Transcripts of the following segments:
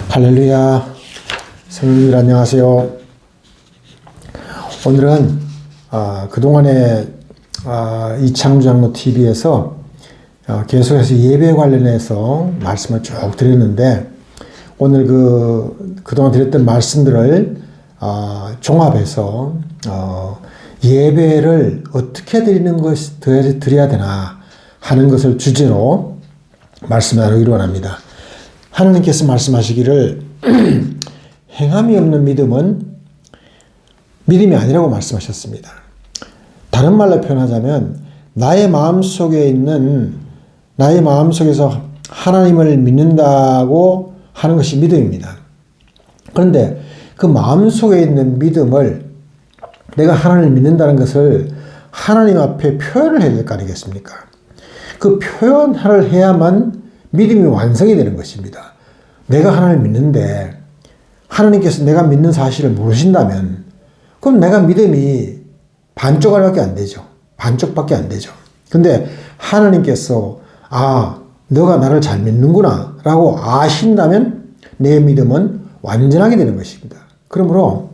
할렐루야. 성도님들 안녕하세요. 오늘은 그동안에 이창주 장로 TV에서 계속해서 예배 관련해서 말씀을 쭉 드렸는데, 오늘 그동안 드렸던 말씀들을 종합해서 예배를 어떻게 드려야 되나 하는 것을 주제로 말씀 나누기로 원합니다. 하나님께서 말씀하시기를 행함이 없는 믿음은 믿음이 아니라고 말씀하셨습니다. 다른 말로 표현하자면 나의 마음속에서 하나님을 믿는다고 하는 것이 믿음입니다. 그런데 그 마음속에 있는 믿음을, 내가 하나님을 믿는다는 것을 하나님 앞에 표현을 해야 될 거 아니겠습니까? 그 표현을 해야만 믿음이 완성이 되는 것입니다. 내가 하나님을 믿는데 하나님께서 내가 믿는 사실을 모르신다면 그럼 내가 믿음이 반쪽밖에 안 되죠. 반쪽밖에 안 되죠. 근데 하나님께서 너가 나를 잘 믿는구나 라고 아신다면 내 믿음은 완전하게 되는 것입니다. 그러므로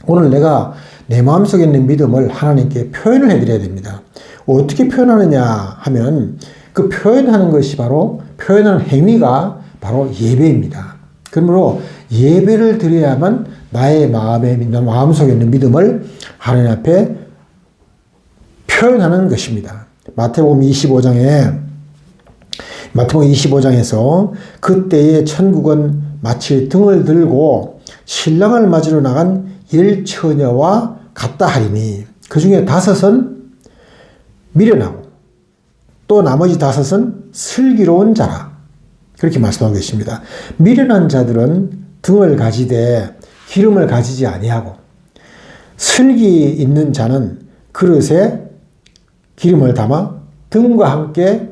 오늘 내가 내 마음속에 있는 믿음을 하나님께 표현을 해드려야 됩니다. 어떻게 표현하느냐 하면 그 표현하는 것이 표현하는 행위가 바로 예배입니다. 그러므로 예배를 드려야만 나의 마음속에 있는 믿음을 하나님 앞에 표현하는 것입니다. 마태복음 25장에서 그때의 천국은 마치 등을 들고 신랑을 맞으러 나간 10처녀와 같다 하리니 그 중에 5은 미련하고 또 나머지 5은 슬기로운 자라. 그렇게 말씀하고 계십니다. 미련한 자들은 등을 가지되 기름을 가지지 아니하고, 슬기 있는 자는 그릇에 기름을 담아 등과 함께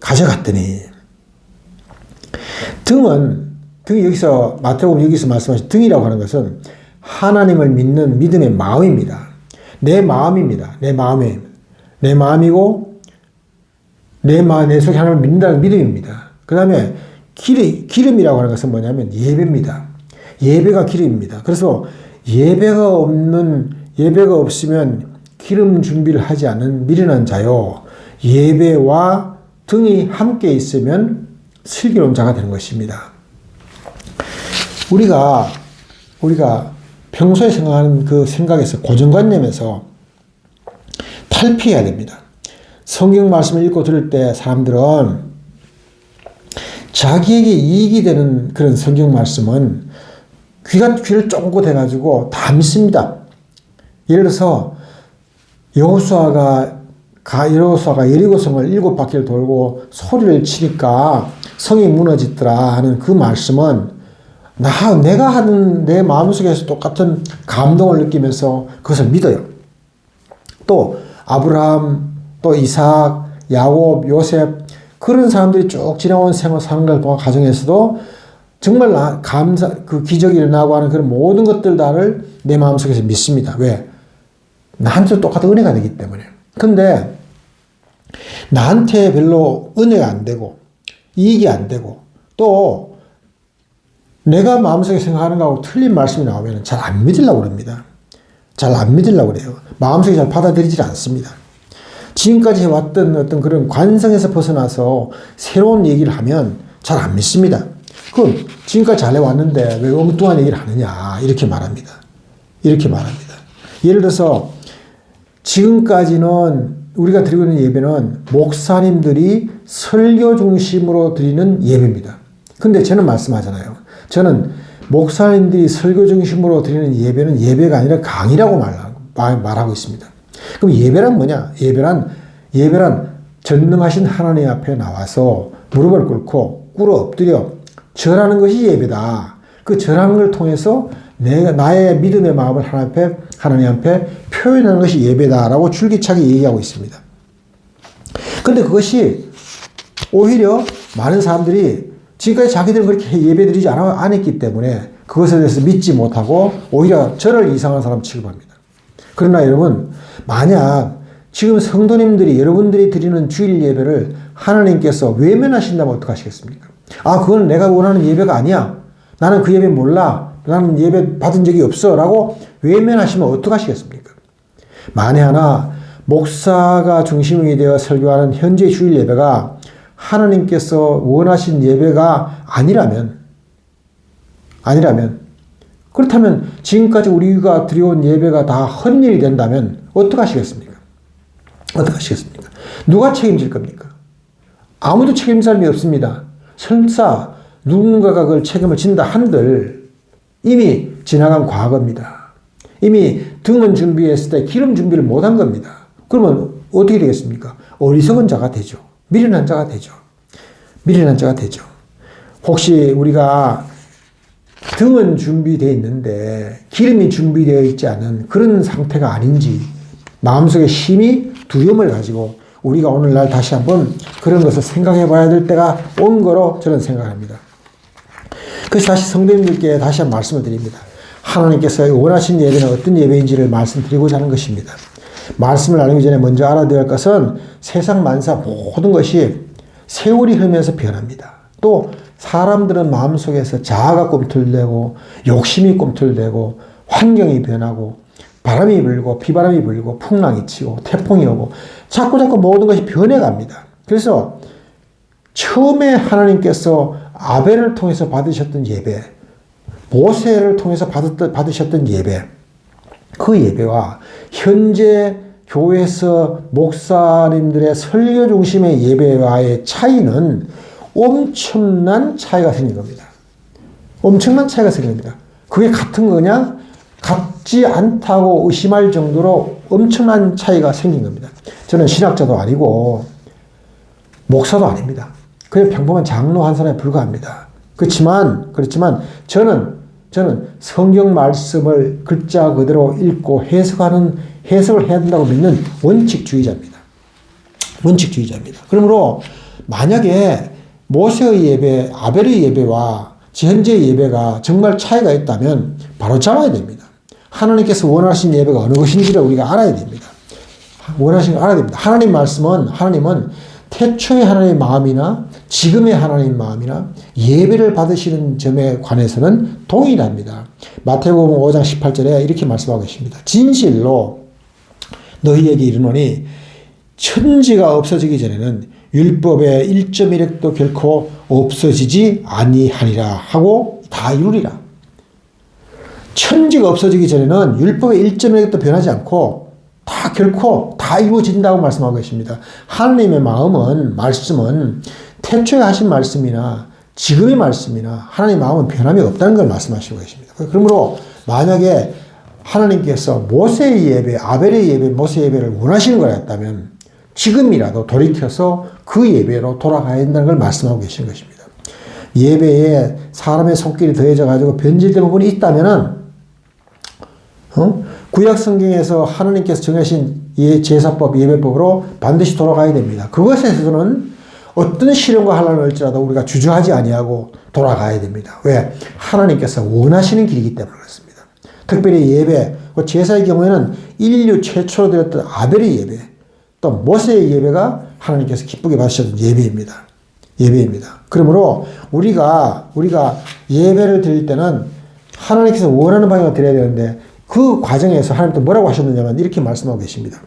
가져갔더니, 등은 여기서 마태복음 여기서 말씀하신 등이라고 하는 것은 하나님을 믿는 믿음의 마음입니다. 내 마음입니다. 내 마음이고 내 속에 하나님을 믿는다는 믿음입니다. 그 다음에 기름이라고 하는 것은 뭐냐면 예배입니다. 예배가 기름입니다. 그래서 예배가 없으면 기름 준비를 하지 않은 미련한 자요, 예배와 등이 함께 있으면 슬기로운 자가 되는 것입니다. 우리가 평소에 생각하는 그 생각에서, 고정관념에서 탈피해야 됩니다. 성경 말씀을 읽고 들을 때 사람들은 자기에게 이익이 되는 그런 성경 말씀은 귀를 쫑긋 해가지고 다 믿습니다. 예를 들어서 여호수아가 여리고성을 7바퀴를 돌고 소리를 치니까 성이 무너지더라 하는 그 말씀은 내가 하는 내 마음속에서 똑같은 감동을 느끼면서 그것을 믿어요. 또 아브라함, 또 이삭, 야곱, 요셉, 그런 사람들이 쭉 지나온 생활 사는 걸 가정에서도 정말 그 기적이 일어나고 하는 그런 모든 것들 다를 내 마음속에서 믿습니다. 왜? 나한테도 똑같은 은혜가 되기 때문에. 근데 나한테 별로 은혜가 안 되고 이익이 안 되고 또 내가 마음속에 생각하는 거하고 틀린 말씀이 나오면 잘 안 믿으려고 그럽니다. 잘 안 믿으려고 그래요. 마음속에 잘 받아들이질 않습니다. 지금까지 해왔던 어떤 그런 관성에서 벗어나서 새로운 얘기를 하면 잘 안 믿습니다. 그럼 지금까지 잘 해왔는데 왜 엉뚱한 얘기를 하느냐 이렇게 말합니다. 예를 들어서 지금까지는 우리가 드리고 있는 예배는 목사님들이 설교 중심으로 드리는 예배입니다. 근데 저는 말씀하잖아요. 저는 목사님들이 설교 중심으로 드리는 예배는 예배가 아니라 강의라고 말하고 있습니다. 그럼 예배란 뭐냐? 예배란 전능하신 하나님 앞에 나와서 무릎을 꿇고 꿇어 엎드려 절하는 것이 예배다. 그 절하는 걸 통해서 나의 믿음의 마음을 하나님 앞에 표현하는 것이 예배다라고 줄기차게 얘기하고 있습니다. 근데 그것이 오히려 많은 사람들이 지금까지 자기들은 그렇게 예배드리지 안 했기 때문에 그것에 대해서 믿지 못하고 오히려 저를 이상한 사람 취급합니다. 그러나 여러분, 만약 지금 성도님들이 여러분들이 드리는 주일 예배를 하나님께서 외면하신다면 어떡하시겠습니까? 아, 그건 내가 원하는 예배가 아니야. 나는 그 예배 몰라. 나는 예배 받은 적이 없어. 라고 외면하시면 어떡하시겠습니까? 만에 하나 목사가 중심이 되어 설교하는 현재 주일 예배가 하나님께서 원하신 예배가 아니라면 그렇다면 지금까지 우리가 드려온 예배가 다 헛일이 된다면 어떡하시겠습니까? 누가 책임질 겁니까? 아무도 책임질 사람이 없습니다. 설사 누군가가 그걸 책임을 진다 한들 이미 지나간 과거입니다. 이미 등원 준비했을 때 기름 준비를 못한 겁니다. 그러면 어떻게 되겠습니까? 어리석은 자가 되죠. 미련한 자가 되죠. 혹시 우리가 등은 준비되어 있는데 기름이 준비되어 있지 않은 그런 상태가 아닌지 마음속에 심히 두려움을 가지고 우리가 오늘날 다시 한번 그런 것을 생각해 봐야 될 때가 온 거로 저는 생각합니다. 그래서 다시 성도님들께 다시 한 말씀을 드립니다. 하나님께서 원하신 예배는 어떤 예배인지를 말씀드리고자 하는 것입니다. 말씀을 나누기 전에 먼저 알아둬야 할 것은 세상 만사 모든 것이 세월이 흐르면서 변합니다. 또 사람들은 마음속에서 자아가 꿈틀대고 욕심이 꿈틀대고 환경이 변하고 바람이 불고 비바람이 불고 풍랑이 치고 태풍이 오고 자꾸 모든 것이 변해갑니다. 그래서 처음에 하나님께서 아벨을 통해서 받으셨던 예배, 모세를 통해서 받으셨던 예배, 그 예배와 현재 교회에서 목사님들의 설교 중심의 예배와의 차이는 엄청난 차이가 생긴 겁니다. 그게 같은 거냐? 같지 않다고 의심할 정도로 엄청난 차이가 생긴 겁니다. 저는 신학자도 아니고 목사도 아닙니다. 그냥 평범한 장로 한 사람에 불과합니다. 그렇지만 저는 성경 말씀을 글자 그대로 읽고 해석을 해야 된다고 믿는 원칙주의자입니다. 그러므로 만약에 모세의 예배, 아벨의 예배와 현재의 예배가 정말 차이가 있다면 바로 잡아야 됩니다. 하나님께서 원하신 예배가 어느 것인지를 우리가 알아야 됩니다. 하나님은 태초의 하나님의 마음이나 지금의 하나님의 마음이나 예배를 받으시는 점에 관해서는 동일합니다. 마태복음 5장 18절에 이렇게 말씀하고 계십니다. 진실로 너희에게 이르노니 천지가 없어지기 전에는 율법의 1.1획도 결코 없어지지 아니하니라 하고 다 이루리라. 천지가 없어지기 전에는 율법의 1.1획도 변하지 않고 결코 다 이루어진다고 말씀하고 계십니다. 하나님의 말씀은 태초에 하신 말씀이나 지금의 말씀이나 하나님의 마음은 변함이 없다는 걸 말씀하시고 계십니다. 그러므로 만약에 하나님께서 모세의 예배, 아벨의 예배, 모세의 예배를 원하시는 거였다면 지금이라도 돌이켜서 그 예배로 돌아가야 된다는 걸 말씀하고 계신 것입니다. 예배에 사람의 손길이 더해져 가지고 변질된 부분이 있다면은 구약 성경에서 하나님께서 정하신 제사법, 예배법으로 반드시 돌아가야 됩니다. 그것에서는 어떤 시련과 환난을 할지라도 우리가 주저하지 아니하고 돌아가야 됩니다. 왜? 하나님께서 원하시는 길이기 때문에 그렇습니다. 특별히 예배, 제사의 경우에는 인류 최초로 드렸던 아벨의 예배, 또 모세의 예배가 하나님께서 기쁘게 받으셨던 예배입니다. 그러므로 우리가 예배를 드릴 때는 하나님께서 원하는 방향으로 드려야 되는데 그 과정에서 하나님도 뭐라고 하셨느냐면 이렇게 말씀하고 계십니다.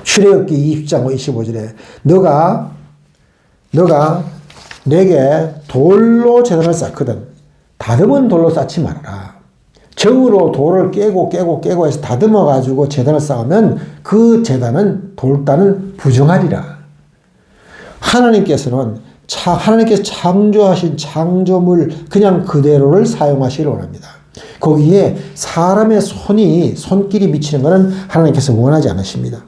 출애굽기 20장 25절에 너가 내게 돌로 제단을 쌓거든 다듬은 돌로 쌓지 말아라. 정으로 돌을 깨고 해서 다듬어 가지고 제단을 쌓으면 그 제단은 돌단은 부정하리라. 하나님께서 창조하신 창조물 그냥 그대로를 사용하시기를 원합니다. 거기에 사람의 손길이 미치는 것은 하나님께서 원하지 않으십니다.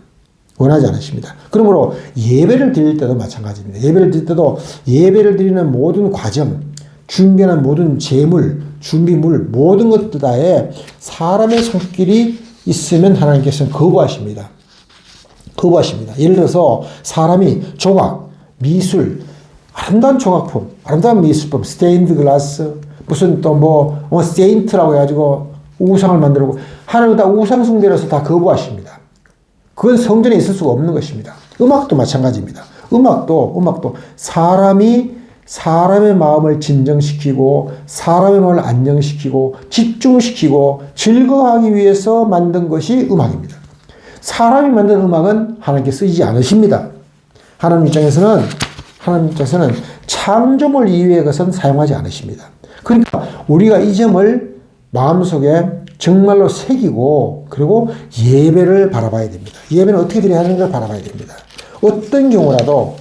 그러므로 예배를 드릴 때도 마찬가지입니다. 예배를 드리는 모든 과정, 준비하는 모든 제물, 준비물, 모든 것들 다에 사람의 손길이 있으면 하나님께서는 거부하십니다. 예를 들어서 사람이 조각, 미술, 아름다운 조각품, 아름다운 미술품, 스테인드 글라스, 무슨 세인트라고 해가지고 우상을 만들고 하나님 다 우상 숭배로서 다 거부하십니다. 그건 성전에 있을 수가 없는 것입니다. 음악도 마찬가지입니다. 음악도 사람의 마음을 진정시키고 사람의 마음을 안정시키고 집중시키고 즐거워하기 위해서 만든 것이 음악입니다. 사람이 만든 음악은 하나님께 쓰이지 않으십니다. 하나님 입장에서는 창조물 이외의 것은 사용하지 않으십니다. 그러니까 우리가 이 점을 마음속에 정말로 새기고 그리고 예배를 바라봐야 됩니다. 예배는 어떻게 드려야 하는가 바라봐야 됩니다. 어떤 경우라도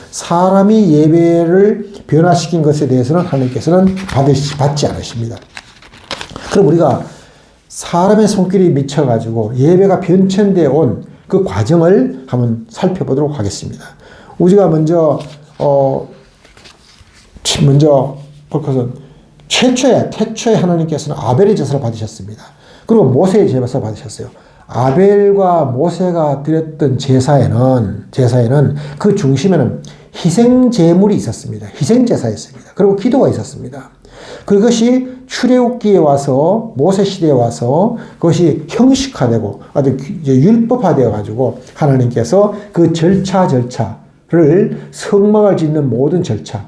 사람이 예배를 변화시킨 것에 대해서는 하나님께서는 받지 않으십니다. 그럼 우리가 사람의 손길이 미쳐가지고 예배가 변천되어 온 그 과정을 한번 살펴보도록 하겠습니다. 우리가 먼저 볼 것은 태초에 하나님께서는 아벨의 제사를 받으셨습니다. 그리고 모세의 제사를 받으셨어요. 아벨과 모세가 드렸던 제사에는 그 중심에는 희생 제물이 있었습니다. 희생 제사였습니다. 그리고 기도가 있었습니다. 그것이 출애굽기에 와서 모세 시대에 와서 그것이 형식화되고 아주 율법화되어 가지고 하나님께서 그 절차를 성막을 짓는 모든 절차,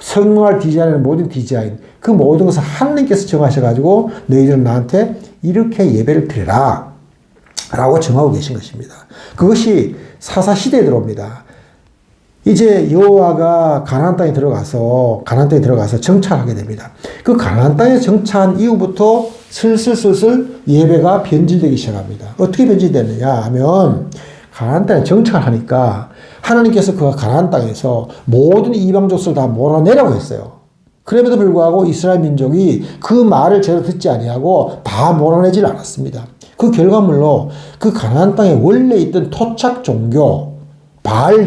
성막을 디자인하는 모든 디자인, 그 모든 것을 하나님께서 정하셔가지고 너희들은 나한테 이렇게 예배를 드려라 라고 정하고 계신 것입니다. 그것이 사사시대에 들어옵니다. 이제 여호와가 가나안 땅에 들어가서 정착하게 됩니다. 그 가나안 땅에 정착한 이후부터 슬슬 예배가 변질되기 시작합니다. 어떻게 변질되느냐 하면 가나안 땅에 정착을 하니까 하나님께서 그 가나안 땅에서 모든 이방 족속을 다 몰아내라고 했어요. 그럼에도 불구하고 이스라엘 민족이 그 말을 제대로 듣지 아니하고 다 몰아내질 않았습니다. 그 결과물로 그 가나안 땅에 원래 있던 토착 종교, 바알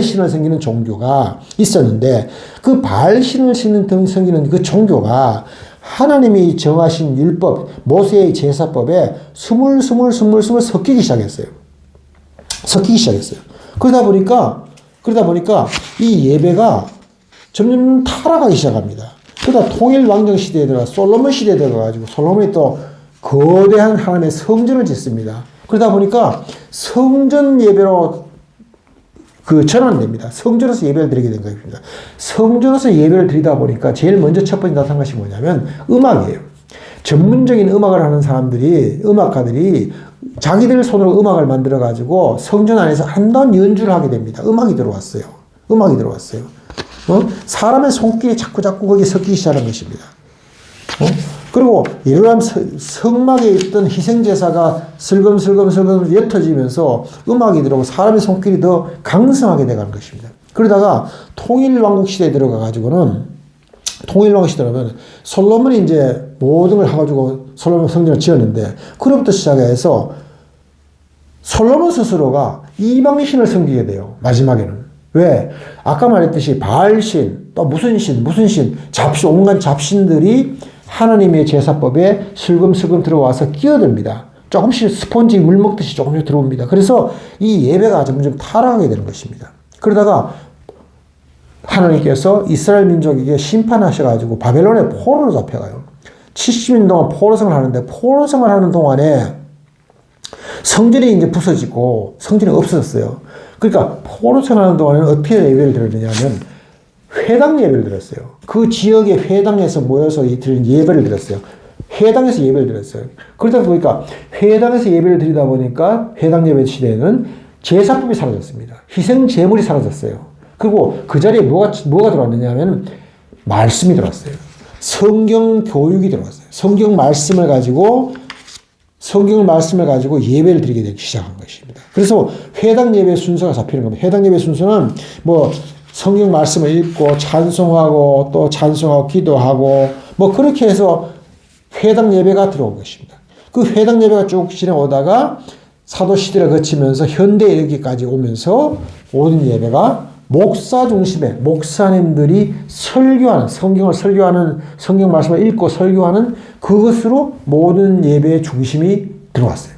신을 섬기는 종교가 있었는데 그 바알 신을 섬기는 그 종교가 하나님이 정하신 율법, 모세의 제사법에 스물스물 섞이기 시작했어요. 그러다 보니까 이 예배가 점점 타락하기 시작합니다. 그러다 통일 왕정 시대에 들어가 솔로몬 시대에 들어가가지고 솔로몬이 또 거대한 하나님의 성전을 짓습니다. 그러다 보니까 성전 예배로 전환됩니다. 성전에서 예배를 드리게 된 것입니다. 성전에서 예배를 드리다 보니까 제일 먼저 첫 번째 나타난 것이 뭐냐면 음악이에요. 전문적인 음악을 하는 음악가들이 자기들 손으로 음악을 만들어가지고 성전 안에서 한다운 연주를 하게 됩니다. 음악이 들어왔어요. 사람의 손길이 자꾸 거기에 섞이기 시작한 것입니다. 그리고 이러한 성막에 있던 희생제사가 슬금슬금 옅어지면서 음악이 들어오고 사람의 손길이 더 강성하게 돼가는 것입니다. 그러다가 통일왕국 시대에 들어가가지고는 솔로몬이 이제 모든 걸 해가지고 솔로몬 성전을 지었는데 그로부터 시작해서 솔로몬 스스로가 이방신을 섬기게 돼요. 마지막에는. 왜? 아까 말했듯이 바알신, 또 무슨 신, 온갖 잡신들이 하나님의 제사법에 슬금슬금 들어와서 끼어듭니다. 조금씩 스폰지 물 먹듯이 조금씩 들어옵니다. 그래서 이 예배가 점점 타락하게 되는 것입니다. 그러다가 하나님께서 이스라엘 민족에게 심판하셔가지고 바벨론의 포로로 잡혀가요. 70년 동안 포로생활을 하는데 포로생활을 하는 동안에 성전이 이제 부서지고 성전이 없어졌어요. 그러니까 포로생활하는 동안에는 어떻게 예배를 드렸느냐면 회당 예배를 드렸어요. 그 지역의 회당에서 모여서 예배를 드렸어요. 회당에서 예배를 드렸어요. 그러다 보니까 회당에서 예배를 드리다 보니까 회당 예배 시대에는 제사법이 사라졌습니다. 희생 제물이 사라졌어요. 그리고 그 자리에 뭐가 들어왔느냐 하면 말씀이 들어왔어요. 성경 교육이 들어왔어요. 성경 말씀을 가지고 예배를 드리게 되기 시작한 것입니다. 그래서 회당 예배 순서가 잡히는 겁니다. 회당 예배 순서는 성경 말씀을 읽고 찬송하고 또 찬송하고 기도하고 그렇게 해서 회당 예배가 들어온 것입니다. 그 회당 예배가 쭉 지나오다가 사도 시대를 거치면서 현대에 이르기까지 오면서 모든 예배가 목사 중심의 목사님들이 성경을 설교하는 성경 말씀을 읽고 설교하는 그것으로 모든 예배의 중심이 들어왔어요.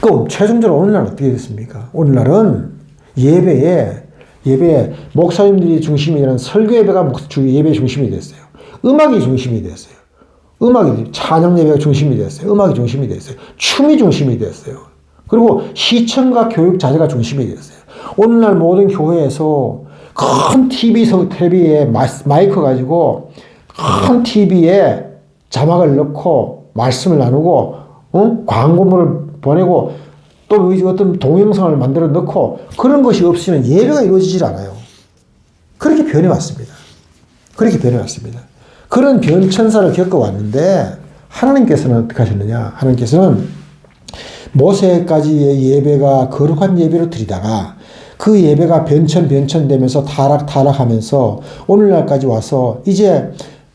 그럼 최종적으로 오늘날은 어떻게 됐습니까? 오늘날은 예배에 목사님들이 중심이 되는 설교 예배가 예배의 중심이 됐어요. 음악이 중심이 됐어요. 찬양 예배가 중심이 됐어요. 음악이 중심이 됐어요. 춤이 중심이 됐어요. 그리고 시청과 교육 자체가 중심이 되었어요. 오늘날 모든 교회에서 큰 TV에 마이크 가지고 큰 TV에 자막을 넣고 말씀을 나누고 광고물을 보내고 또 어떤 동영상을 만들어 넣고 그런 것이 없으면 예배가 이루어지질 않아요. 그렇게 변해왔습니다. 그렇게 변해왔습니다. 그런 변천사를 겪어왔는데 하나님께서는 어떻게 하셨느냐? 하나님께서는 모세까지의 예배가 거룩한 예배로 드리다가 그 예배가 변천되면서 타락하면서 오늘날까지 와서 이제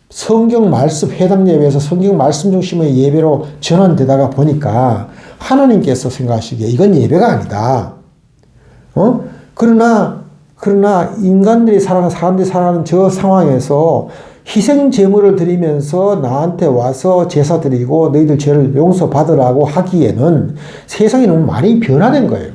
성경 말씀, 해당 예배에서 성경 말씀 중심의 예배로 전환되다가 보니까 하나님께서 생각하시기에 이건 예배가 아니다. 그러나 사람들이 살아가는 저 상황에서 희생 제물을 드리면서 나한테 와서 제사 드리고 너희들 죄를 용서받으라고 하기에는 세상이 너무 많이 변화된 거예요.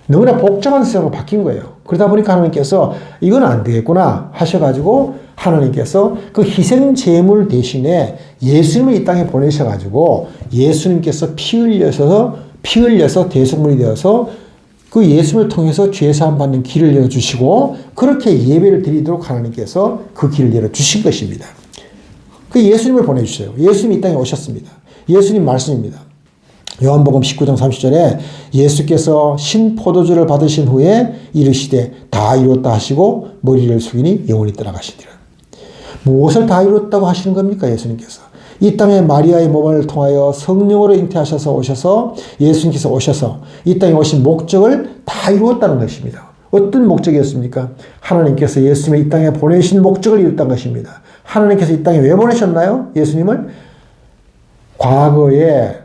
너무나 복잡한 세상으로 바뀐 거예요. 그러다 보니까 하나님께서 이건 안 되겠구나 하셔가지고 하나님께서 그 희생 제물 대신에 예수님을 이 땅에 보내셔가지고 예수님께서 피 흘려서 대속물이 되어서 그 예수님을 통해서 죄사함 받는 길을 열어주시고 그렇게 예배를 드리도록 하나님께서 그 길을 열어주신 것입니다. 그 예수님을 보내주세요. 예수님이 이 땅에 오셨습니다. 예수님 말씀입니다. 요한복음 19장 30절에 예수께서 신포도주를 받으신 후에 이르시되 다 이루었다 하시고 머리를 숙이니 영원히 떠나가시니라. 무엇을 다 이루었다고 하시는 겁니까? 예수님께서. 이 땅에 마리아의 몸을 통하여 성령으로 잉태하셔서 오셔서 예수님께서 오셔서 이 땅에 오신 목적을 다 이루었다는 것입니다. 어떤 목적이었습니까? 하나님께서 예수님을 이 땅에 보내신 목적을 이뤘다는 것입니다. 하나님께서 이 땅에 왜 보내셨나요? 예수님을? 과거에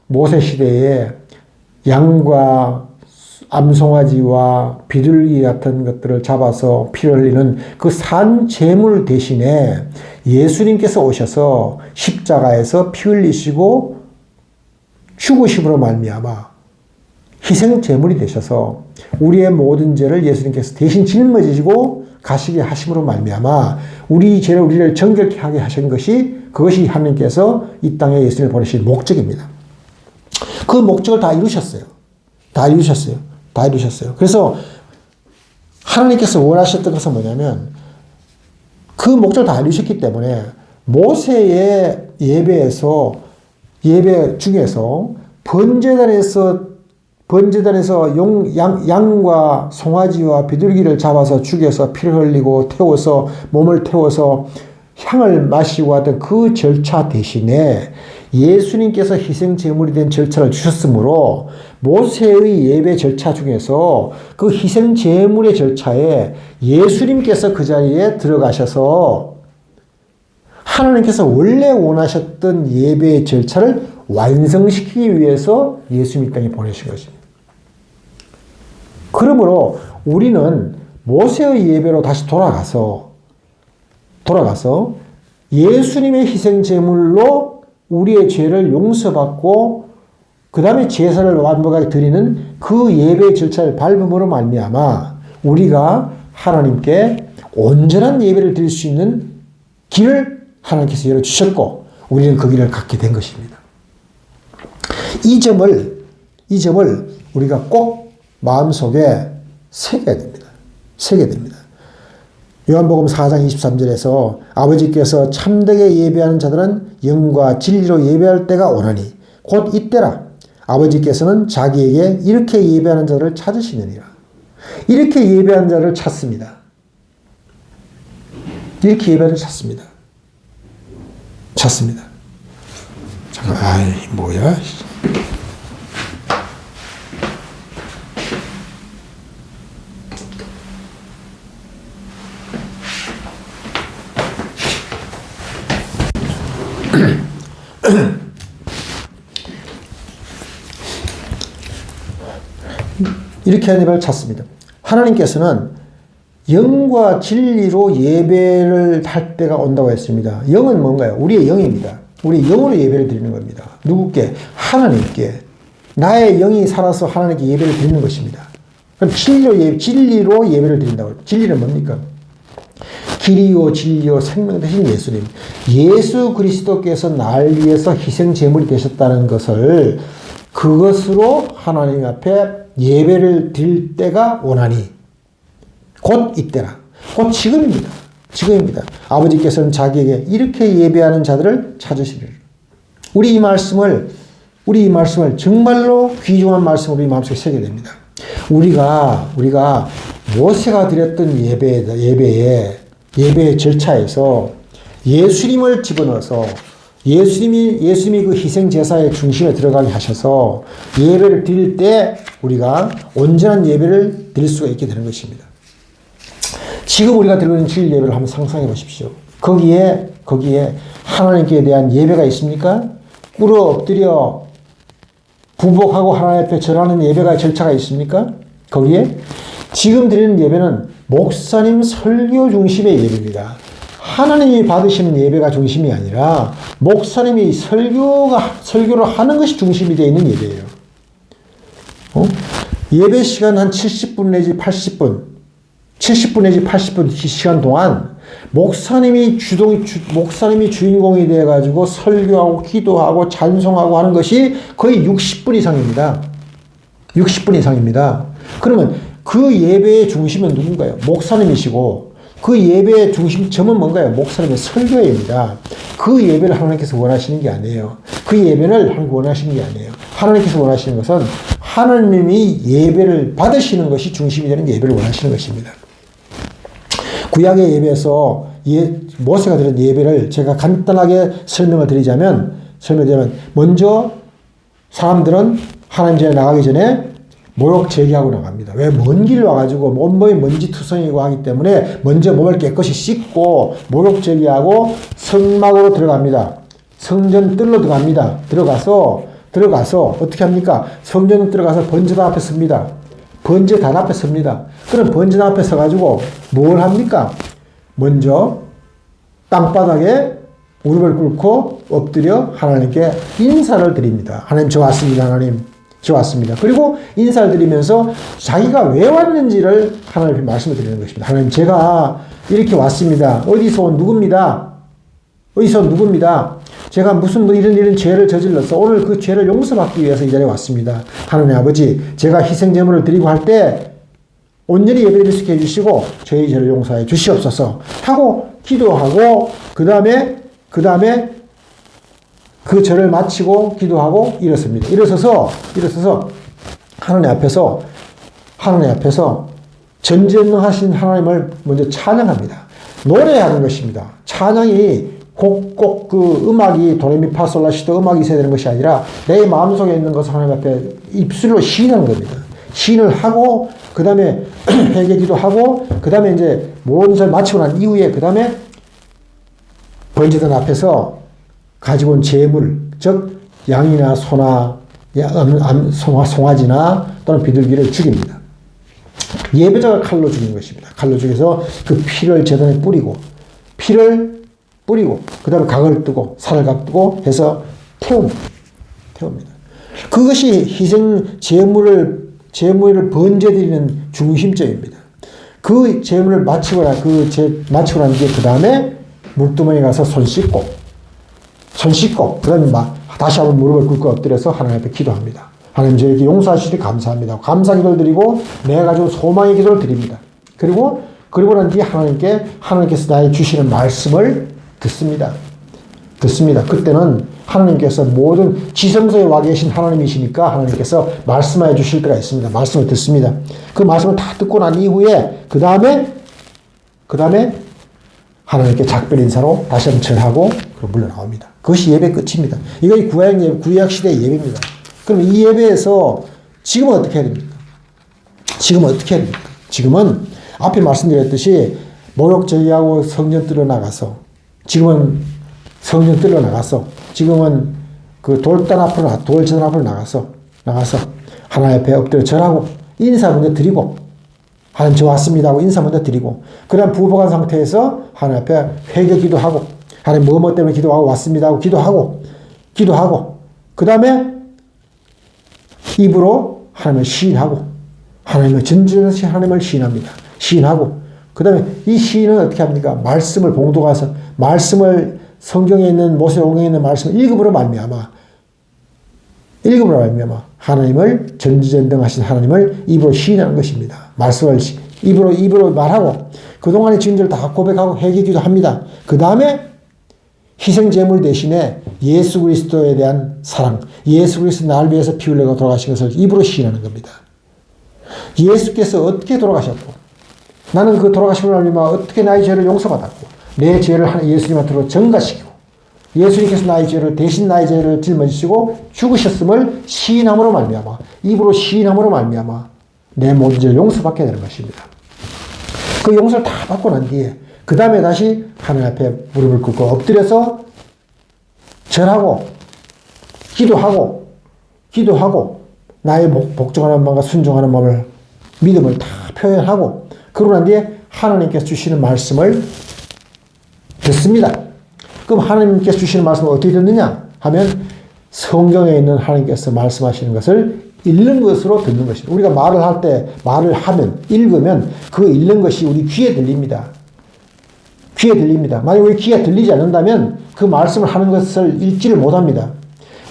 모세 시대에 양과 암송아지와 비둘기 같은 것들을 잡아서 피를 흘리는 그 산 제물 대신에 예수님께서 오셔서 십자가에서 피 흘리시고 죽으심으로 말미암아 희생 제물이 되셔서 우리의 모든 죄를 예수님께서 대신 짊어지시고 가시게 하심으로 말미암아 우리를 정결케 하게 하신 그것이 하나님께서 이 땅에 예수님을 보내신 목적입니다. 그 목적을 다 이루셨어요. 다 이루셨어요. 그래서 하나님께서 원하셨던 것은 뭐냐면 그 목적을 다 이루셨기 때문에 모세의 예배 중에서 번제단에서 양과 송아지와 비둘기를 잡아서 죽여서 피를 흘리고 몸을 태워서 향을 마시고 하던 그 절차 대신에 예수님께서 희생 제물이 된 절차를 주셨으므로 모세의 예배 절차 중에서 그 희생 제물의 절차에 예수님께서 그 자리에 들어가셔서 하나님께서 원래 원하셨던 예배의 절차를 완성시키기 위해서 예수님 이 땅에 보내신 것입니다. 그러므로 우리는 모세의 예배로 다시 돌아가서 예수님의 희생 제물로 우리의 죄를 용서받고 그 다음에 제사를 완벽하게 드리는 그 예배의 절차를 밟음으로 말미암아 우리가 하나님께 온전한 예배를 드릴 수 있는 길을 하나님께서 열어주셨고 우리는 그 길을 갖게 된 것입니다. 이 점을 우리가 꼭 마음속에 새겨야 됩니다. 요한복음 4장 23절에서 아버지께서 참되게 예배하는 자들은 영과 진리로 예배할 때가 오나니 곧 이때라. 아버지께서는 자기에게 이렇게 예배하는 자를 찾으시느니라. 이렇게 예배하는 자를 찾습니다. 이렇게 예배하는 자를 찾습니다. 잠깐, 뭐야? 이렇게 하는 예배를 찾습니다. 하나님께서는 영과 진리로 예배를 할 때가 온다고 했습니다. 영은 뭔가요? 우리의 영입니다. 우리 영으로 예배를 드리는 겁니다. 누구께? 하나님께. 나의 영이 살아서 하나님께 예배를 드리는 것입니다. 그럼 진리로 예배를 드린다고. 진리는 뭡니까? 길이요 진리요 생명 되신 예수님. 예수 그리스도께서 날 위해서 희생 제물이 되셨다는 것을 그것으로 하나님 앞에 예배를 드릴 때가 오나니 곧 이때라. 곧 지금입니다. 지금입니다. 아버지께서는 자기에게 이렇게 예배하는 자들을 찾으시리라. 우리 이 말씀을 정말로 귀중한 말씀으로 이 마음속에 새겨야 됩니다. 우리가 모세가 드렸던 예배의 절차에서 예수님을 집어넣어서 예수님이 그 희생 제사의 중심에 들어가게 하셔서 예배를 드릴 때 우리가 온전한 예배를 드릴 수가 있게 되는 것입니다. 지금 우리가 드리고 있는 주일 예배를 한번 상상해 보십시오. 거기에 하나님께 대한 예배가 있습니까? 꿇어 엎드려 부복하고 하나님 앞에 절하는 예배가 절차가 있습니까? 거기에 지금 드리는 예배는 목사님 설교 중심의 예배입니다. 하나님이 받으시는 예배가 중심이 아니라 목사님이 설교를 하는 것이 중심이 되어 있는 예배예요. 예배 시간 한 70분 내지 80분 내지 80분 시간 동안 목사님이 주인공이 되어가지고 설교하고 기도하고 찬송하고 하는 것이 거의 60분 이상입니다. 60분 이상입니다. 그러면 그 예배의 중심은 누군가요? 목사님이시고 그 예배의 중심점은 뭔가요? 목사님의 설교입니다. 그 예배를 하나님께서 원하시는 게 아니에요. 그 예배를 하나님께서 원하시는 게 아니에요. 하나님께서 원하시는 것은 하나님이 예배를 받으시는 것이 중심이 되는 예배를 원하시는 것입니다. 구약의 예배에서 모세가 드린 예배를 제가 간단하게 설명을 드리자면 먼저 사람들은 하나님 전에 나가기 전에 모욕 제기하고 나갑니다. 왜? 먼 길 와가지고 온몸이 먼지 투성이고 하기 때문에 먼저 몸을 깨끗이 씻고 모욕 제기하고 성막으로 들어갑니다. 성전 뜰로 들어갑니다. 들어가서 어떻게 합니까? 성전 들어가서 번제단 앞에 섭니다. 번제단 앞에 섭니다. 그럼 번제단 앞에 서가지고 뭘 합니까? 먼저 땅바닥에 무릎을 꿇고 엎드려 하나님께 인사를 드립니다. 하나님 저 왔습니다. 하나님 저 왔습니다. 그리고 인사를 드리면서 자기가 왜 왔는지를 하나님께 말씀을 드리는 것입니다. 하나님 제가 이렇게 왔습니다. 어디서 온 누굽니다. 제가 무슨 이런 죄를 저질러서 오늘 그 죄를 용서받기 위해서 이 자리에 왔습니다. 하나님 아버지 제가 희생제물을 드리고 할 때 온전히 예배를 드리게 해주시고 저희 죄를 용서해 주시옵소서 하고 기도하고 그 다음에 그 절을 마치고 기도하고 일어섭니다. 일어서서 하나님 앞에서 전지전능하신 하나님을 먼저 찬양합니다. 노래하는 것입니다. 찬양이 곡 그 음악이 도레미파솔라시도 음악이 있어야 되는 것이 아니라 내 마음속에 있는 것을 하나님 앞에 입술로 시인하는 겁니다. 시인을 하고 그 다음에 회개기도 하고 그 다음에 이제 모든 절 마치고 난 이후에 그 다음에 번제단 앞에서 가지고 온 제물, 즉 양이나 소나 송아지나 또는 비둘기를 죽입니다. 예배자가 칼로 죽인 것입니다. 칼로 죽여서 그 피를 제단에 뿌리고 그 다음에 각을 뜨고 살을 각뜨고 해서 태웁니다. 그것이 희생 제물을 번제드리는 중심점입니다. 그 제물을 마치고 난 뒤에 그 다음에 물두멍에 가서 손 씻고 그 다음에 다시 한번 무릎을 꿇고 엎드려서 하나님 앞에 기도합니다. 하나님 저에게 용서하시니 감사합니다. 감사 기도를 드리고 내가 가지고 소망의 기도를 드립니다. 그리고 난 뒤에 하나님께서 나의 주시는 말씀을 듣습니다. 그때는 하나님께서 모든 지성소에 와 계신 하나님이시니까 하나님께서 말씀하여 주실 때가 있습니다. 말씀을 듣습니다. 그 말씀을 다 듣고 난 이후에 그 다음에 하나님께 작별 인사로 다시 한번 절하고 물러나옵니다. 그것이 예배 끝입니다. 이것이 구약 시대의 예배입니다. 그럼 이 예배에서 지금은 어떻게 해야 됩니까? 지금은 앞에 말씀드렸듯이 모욕 제기하고 성전 뜰러 나가서 지금은 그 돌재단 앞으로 나가서 하나님 앞에 엎드려 절하고 인사 먼저 드리고 하나님 저 왔습니다 하고 인사 먼저 드리고 그 다음 부복한 상태에서 하나님 앞에 회개 기도하고 하나님 뭐 때문에 기도하고 왔습니다 하고 기도하고 그 다음에 입으로 하나님을 시인하고 하나님을 전지전능하신 하나님을 시인하고 그 다음에 이 시인은 어떻게 합니까? 말씀을 봉독해서 말씀을 성경에 있는 모세오경에 있는 말씀을 읽음으로 말미암아 하나님을 전지전능하신 하나님을 입으로 시인하는 것입니다. 말씀을 입으로 말하고 그동안의 증거를 다 고백하고 회개기도 합니다. 그 다음에 희생제물 대신에 예수 그리스도에 대한 사랑, 예수 그리스도 나를 위해서 피 흘려서 돌아가신 것을 입으로 시인하는 겁니다. 예수께서 어떻게 돌아가셨고 나는 그 돌아가심을 알리며 어떻게 나의 죄를 용서받았고 내 죄를 예수님한테로 전가시키고 예수님께서 나의 죄를 대신 나의 죄를 짊어지시고 죽으셨음을 시인함으로 말미암아 입으로 시인함으로 말미암아 내 모든 죄를 용서받게 되는 것입니다. 그 용서를 다 받고 난 뒤에 그 다음에 다시 하나님 앞에 무릎을 꿇고 엎드려서 절하고 기도하고 나의 복종하는 마음과 순종하는 마음을 믿음을 다 표현하고 그러고 난 뒤에 하나님께서 주시는 말씀을 듣습니다. 그럼 하나님께서 주시는 말씀을 어떻게 듣느냐 하면 성경에 있는 하나님께서 말씀하시는 것을 읽는 것으로 듣는 것입니다. 우리가 말을 할 때 말을 하면 읽으면 그 읽는 것이 우리 귀에 들립니다. 귀에 들립니다. 만약 우리 귀에 들리지 않는다면 그 말씀을 하는 것을 읽지를 못합니다.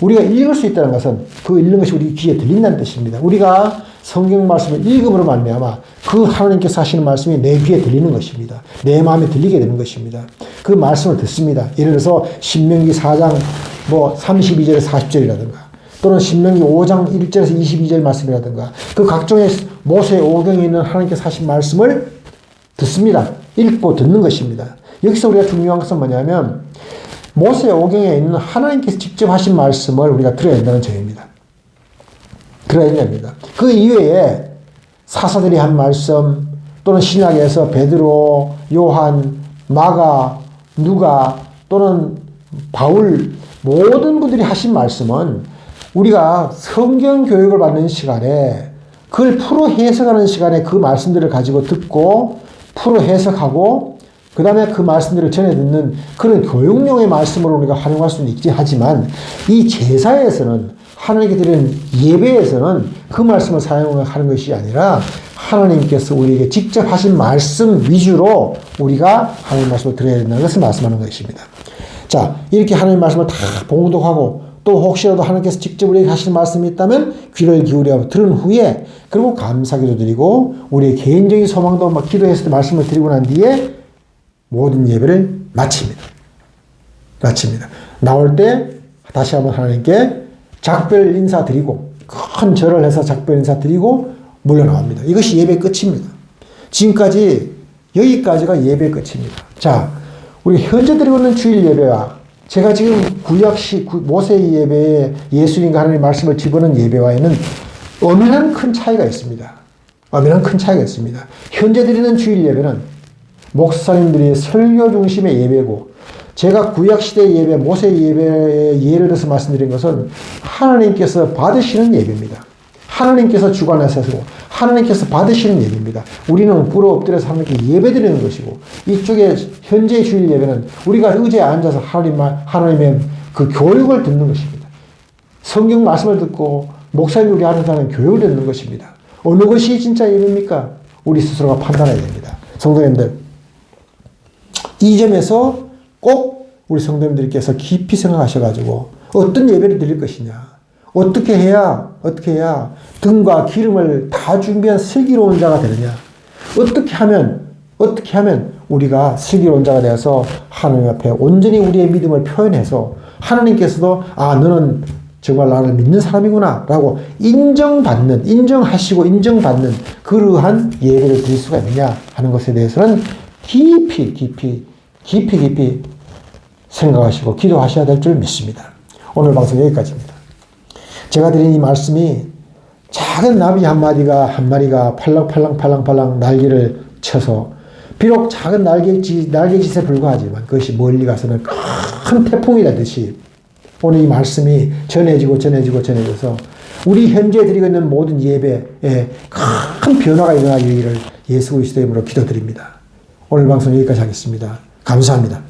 우리가 읽을 수 있다는 것은 그 읽는 것이 우리 귀에 들린다는 뜻입니다. 우리가 성경 말씀을 읽음으로 말미암아 그 하나님께서 하시는 말씀이 내 귀에 들리는 것입니다. 내 마음에 들리게 되는 것입니다. 그 말씀을 듣습니다. 예를 들어서 신명기 4장 32절에서 40절이라든가 또는 신명기 5장 1절에서 22절 말씀이라든가 그 각종의 모세의 오경에 있는 하나님께서 하신 말씀을 듣습니다. 읽고 듣는 것입니다. 여기서 우리가 중요한 것은 뭐냐면 모세의 오경에 있는 하나님께서 직접 하신 말씀을 우리가 들어야 된다는 점입니다. 들어야 됩니다. 그 이외에 사사들이 한 말씀 또는 신약에서 베드로, 요한, 마가, 누가 또는 바울 모든 분들이 하신 말씀은 우리가 성경 교육을 받는 시간에 그걸 풀어 해석하는 시간에 그 말씀들을 가지고 듣고 풀어 해석하고 그 다음에 그 말씀들을 전해 듣는 그런 교육용의 말씀으로 우리가 활용할 수는 있지 하지만 이 제사에서는 하나님께 드리는 예배에서는 그 말씀을 사용하는 것이 아니라 하나님께서 우리에게 직접 하신 말씀 위주로 우리가 하나님 말씀을 들어야 된다는 것을 말씀하는 것입니다. 자, 이렇게 하나님 말씀을 다 봉독하고 또 혹시라도 하나님께서 직접 우리에게 하시는 말씀이 있다면 귀를 기울여 들은 후에 그리고 감사기도 드리고 우리의 개인적인 소망도 막 기도해서 말씀을 드리고 난 뒤에 모든 예배를 마칩니다. 나올 때 다시 한번 하나님께 작별 인사 드리고 큰 절을 해서 작별 인사 드리고 물러나옵니다. 이것이 예배 끝입니다. 지금까지 여기까지가 예배 끝입니다. 자, 우리 현재 드리고 있는 주일 예배와 제가 지금 모세의 예배에 예수님과 하나님의 말씀을 집어넣은 예배와에는 엄연한 큰 차이가 있습니다. 현재 드리는 주일 예배는 목사님들이 설교 중심의 예배고 제가 구약시대 예배, 모세 예배의 예를 들어서 말씀드린 것은 하나님께서 받으시는 예배입니다. 하나님께서 주관하시고 하나님께서 받으시는 예배입니다. 우리는 꿇어 엎드려서 하나님께 예배드리는 것이고 이쪽에 현재 주일 예배는 우리가 의자에 앉아서 하나님의 그 교육을 듣는 것입니다. 성경 말씀을 듣고 목사님이 우리 안에서 하는 교육을 듣는 것입니다. 어느 것이 진짜 예배입니까? 우리 스스로가 판단해야 됩니다. 성도님들, 이 점에서 꼭 우리 성도님들께서 깊이 생각하셔가지고 어떤 예배를 드릴 것이냐, 어떻게 해야 등과 기름을 다 준비한 슬기로운 자가 되느냐, 어떻게 하면 우리가 슬기로운 자가 되어서 하나님 앞에 온전히 우리의 믿음을 표현해서 하나님께서도 너는 정말 나를 믿는 사람이구나 라고 인정하시고 인정받는 그러한 예배를 드릴 수가 있느냐 하는 것에 대해서는 깊이 생각하시고 기도하셔야 될 줄 믿습니다. 오늘 방송 여기까지입니다. 제가 드린 이 말씀이 작은 나비 한 마리가 팔랑팔랑 날개를 쳐서 비록 작은 날개짓에 불과하지만 그것이 멀리 가서는 큰 태풍이 되듯이 오늘 이 말씀이 전해져서 우리 현재 드리고 있는 모든 예배에 큰 변화가 일어나기를 예수 그리스도의 이름으로 기도드립니다. 오늘 방송 여기까지 하겠습니다. 감사합니다.